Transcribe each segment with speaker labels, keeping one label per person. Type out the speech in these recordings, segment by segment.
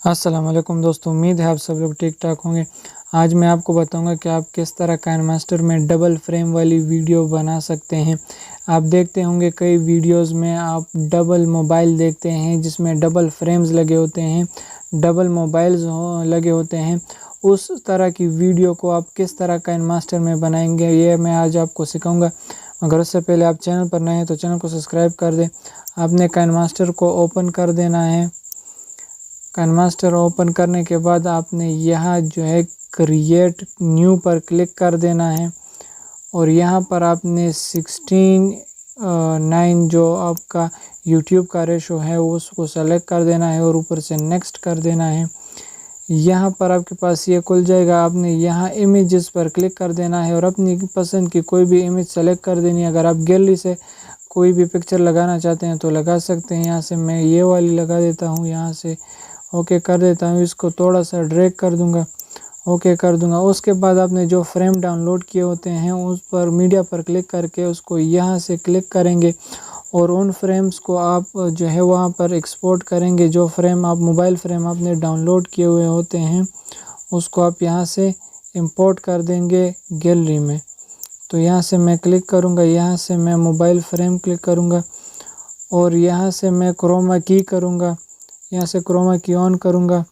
Speaker 1: अस्सलाम वालेकुम दोस्तों, उम्मीद है आप सब लोग ठीक ठाक होंगे। आज मैं आपको बताऊंगा कि आप किस तरह काइनमास्टर में डबल फ्रेम वाली वीडियो बना सकते हैं। आप देखते होंगे कई वीडियोस में आप डबल मोबाइल देखते हैं जिसमें डबल फ्रेम्स लगे होते हैं, डबल मोबाइल्स लगे होते हैं। उस तरह की वीडियो को आप किस तरह काइनमास्टर में बनाएंगे ये मैं आज आपको सिखाऊंगा। अगर उससे पहले आप चैनल पर नए हैं तो चैनल को सब्सक्राइब कर दें। आपने काइनमास्टर को ओपन कर देना है। काइनमास्टर ओपन करने के बाद आपने यहाँ जो है क्रिएट न्यू पर क्लिक कर देना है और यहाँ पर आपने 16:9 जो आपका यूट्यूब का रेशो है उसको सेलेक्ट कर देना है और ऊपर से नेक्स्ट कर देना है। यहाँ पर आपके पास ये खुल जाएगा। आपने यहाँ इमेजेस पर क्लिक कर देना है और अपनी पसंद की कोई भी इमेज सेलेक्ट कर देनी है। अगर आप गैलरी से कोई भी पिक्चर लगाना चाहते हैं तो लगा सकते हैं। यहाँ से मैं ये वाली लगा देता हूँ, यहाँ से ओके कर देता हूँ। इसको थोड़ा सा ड्रैग कर दूंगा, ओके कर दूंगा। उसके बाद आपने जो फ्रेम डाउनलोड किए होते हैं उस पर मीडिया पर क्लिक करके उसको यहाँ से क्लिक करेंगे और उन फ्रेम्स को आप जो है वहाँ पर एक्सपोर्ट करेंगे। जो फ्रेम आप मोबाइल फ्रेम आपने डाउनलोड किए हुए होते हैं उसको आप यहाँ से इंपोर्ट कर देंगे गैलरी में। तो यहाँ से मैं क्लिक करूँगा, यहाँ से मैं मोबाइल फ्रेम क्लिक करूँगा और यहाँ से मैं क्रोमा की करूँगा, यहाँ से क्रोमा की ऑन करूँगा।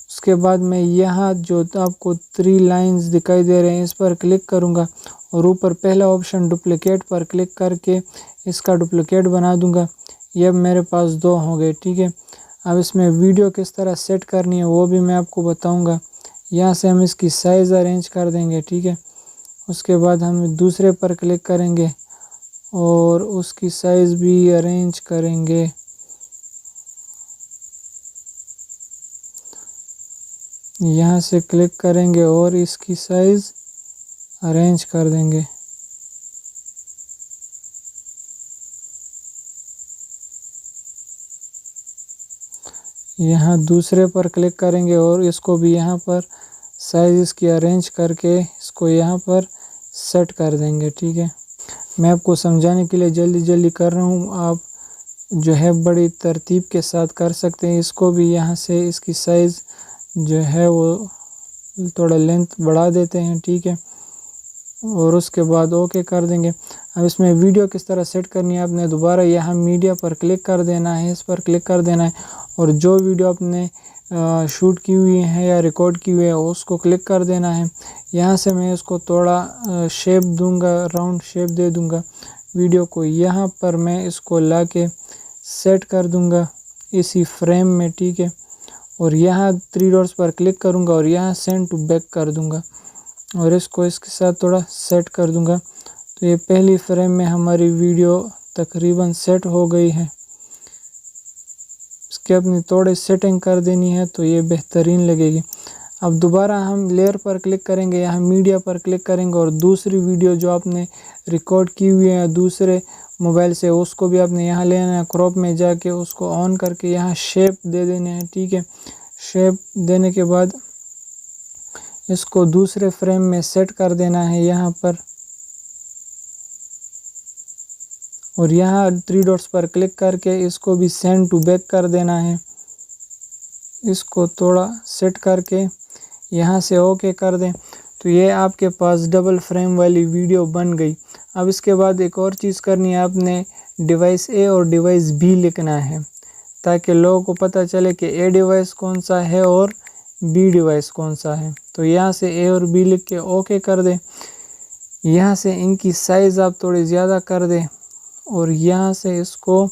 Speaker 1: उसके बाद मैं यहाँ जो आपको 3 लाइंस दिखाई दे रहे हैं इस पर क्लिक करूँगा और ऊपर पहला ऑप्शन डुप्लिकेट पर क्लिक करके इसका डुप्लिकेट बना दूँगा। ये अब मेरे पास 2 हो गए, ठीक है। अब इसमें वीडियो किस तरह सेट करनी है वो भी मैं आपको बताऊँगा। यहाँ से हम इसकी साइज़ अरेंज कर देंगे, ठीक है। उसके बाद हम दूसरे पर क्लिक करेंगे और उसकी साइज़ भी अरेंज करेंगे। यहाँ से क्लिक करेंगे और इसकी साइज़ अरेंज कर देंगे। यहाँ दूसरे पर क्लिक करेंगे और इसको भी यहाँ पर साइज़ इसकी अरेंज करके इसको यहाँ पर सेट कर देंगे, ठीक है। मैं आपको समझाने के लिए जल्दी जल्दी कर रहा हूँ, आप जो है बड़ी तरतीब के साथ कर सकते हैं। इसको भी यहाँ से इसकी साइज़ जो है वो थोड़ा लेंथ बढ़ा देते हैं, ठीक है, और उसके बाद ओके कर देंगे। अब इसमें वीडियो किस तरह सेट करनी है, आपने दोबारा यहाँ मीडिया पर क्लिक कर देना है, इस पर क्लिक कर देना है और जो वीडियो आपने शूट की हुई है या रिकॉर्ड की हुई है उसको क्लिक कर देना है। यहाँ से मैं इसको थोड़ा शेप दूंगा, राउंड शेप दे दूंगा वीडियो को। यहाँ पर मैं इसको ला के सेट कर दूंगा इसी फ्रेम में, ठीक है, और यहाँ 3 डॉट्स पर क्लिक करूँगा और यहाँ सेंड टू बैक कर दूँगा और इसको इसके साथ थोड़ा सेट कर दूँगा। तो ये पहली फ्रेम में हमारी वीडियो तकरीबन सेट हो गई है। इसकी अपनी थोड़ी सेटिंग कर देनी है तो ये बेहतरीन लगेगी। अब दोबारा हम लेयर पर क्लिक करेंगे, यहाँ मीडिया पर क्लिक करेंगे और दूसरी वीडियो जो आपने रिकॉर्ड की हुई है दूसरे मोबाइल से उसको भी आपने यहाँ लेना है। क्रॉप में जाके उसको ऑन करके यहाँ शेप दे देने हैं, ठीक है। शेप देने के बाद इसको दूसरे फ्रेम में सेट कर देना है यहाँ पर और यहाँ 3 डॉट्स पर क्लिक करके इसको भी सेंड टू बैक कर देना है। इसको थोड़ा सेट करके यहाँ से ओके कर दें तो ये आपके पास डबल फ्रेम वाली वीडियो बन गई। अब इसके बाद एक और चीज़ करनी है, आपने डिवाइस ए और डिवाइस बी लिखना है ताकि लोगों को पता चले कि ए डिवाइस कौन सा है और बी डिवाइस कौन सा है। तो यहाँ से ए और बी लिख के ओके कर दें। यहाँ से इनकी साइज़ आप थोड़ी ज़्यादा कर दें और यहाँ से इसको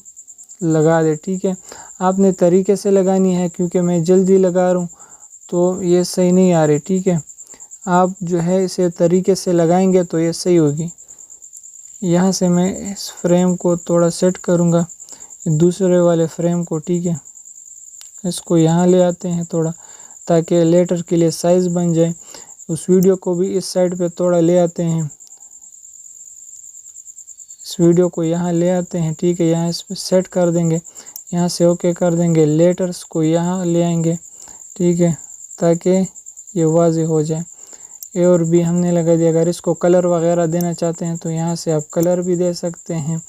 Speaker 1: लगा दे, ठीक है। आपने तरीके से लगानी है क्योंकि मैं जल्दी लगा रहा हूँ तो ये सही नहीं आ रही, ठीक है। आप जो है इसे तरीके से लगाएंगे तो ये सही होगी। यहाँ से मैं इस फ्रेम को थोड़ा सेट करूँगा दूसरे वाले फ्रेम को, ठीक है। इसको यहाँ ले आते हैं थोड़ा ताकि लेटर के लिए साइज़ बन जाए। उस वीडियो को भी इस साइड पे थोड़ा ले आते हैं, इस वीडियो को यहाँ ले आते हैं, ठीक है। यहाँ इस पर सेट कर देंगे, यहाँ से ओके कर देंगे। लेटर्स को यहाँ ले आएंगे, ठीक है, ताकि ये वाज़ेह हो जाए। ए और बी हमने लगा दिया। अगर इसको कलर वगैरह देना चाहते हैं तो यहाँ से आप कलर भी दे सकते हैं,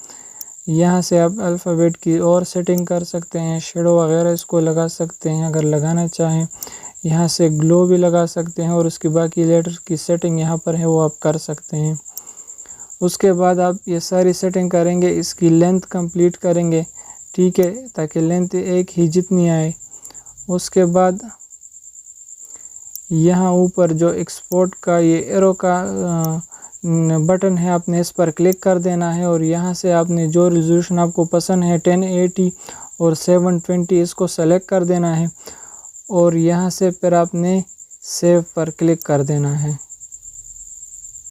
Speaker 1: یہاں سے آپ الفابیٹ کی اور سیٹنگ کر سکتے ہیں، شیڈو وغیرہ اس کو لگا سکتے ہیں اگر لگانا چاہیں، یہاں سے گلو بھی لگا سکتے ہیں اور اس کی باقی لیٹر کی سیٹنگ یہاں پر ہے وہ آپ کر سکتے ہیں۔ اس کے بعد آپ یہ ساری سیٹنگ کریں گے، اس کی لینتھ کمپلیٹ کریں گے، ٹھیک ہے، تاکہ لینتھ ایک ہی جتنی آئے۔ اس کے بعد یہاں اوپر جو ایکسپورٹ کا یہ ایرو کا بٹن ہے، آپ نے اس پر کلک کر دینا ہے اور یہاں سے آپ نے جو ریزولوشن آپ کو پسند ہے 1080 اور 720 اس کو سلیکٹ کر دینا ہے اور یہاں سے پھر آپ نے سیو پر کلک کر دینا ہے۔